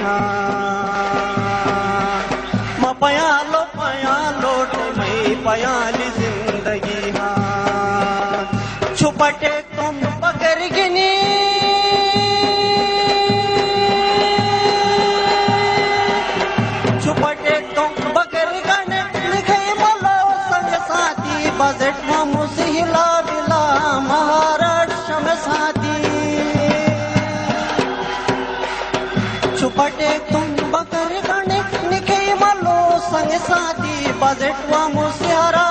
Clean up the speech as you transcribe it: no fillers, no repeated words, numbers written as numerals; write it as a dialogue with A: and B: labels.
A: हाँ मैं पयालो मैं पयाली जिंदगी हाँ छुपटे तुम बकर गिनी छुपटे तुम बकर गने लिखे मलो संग साथी बजट में मुसिहिला बिला महाराष्ट्र में साथी छुपटे तुम बकर गने लिखे मलो संग साथी बजट में मुसिहरा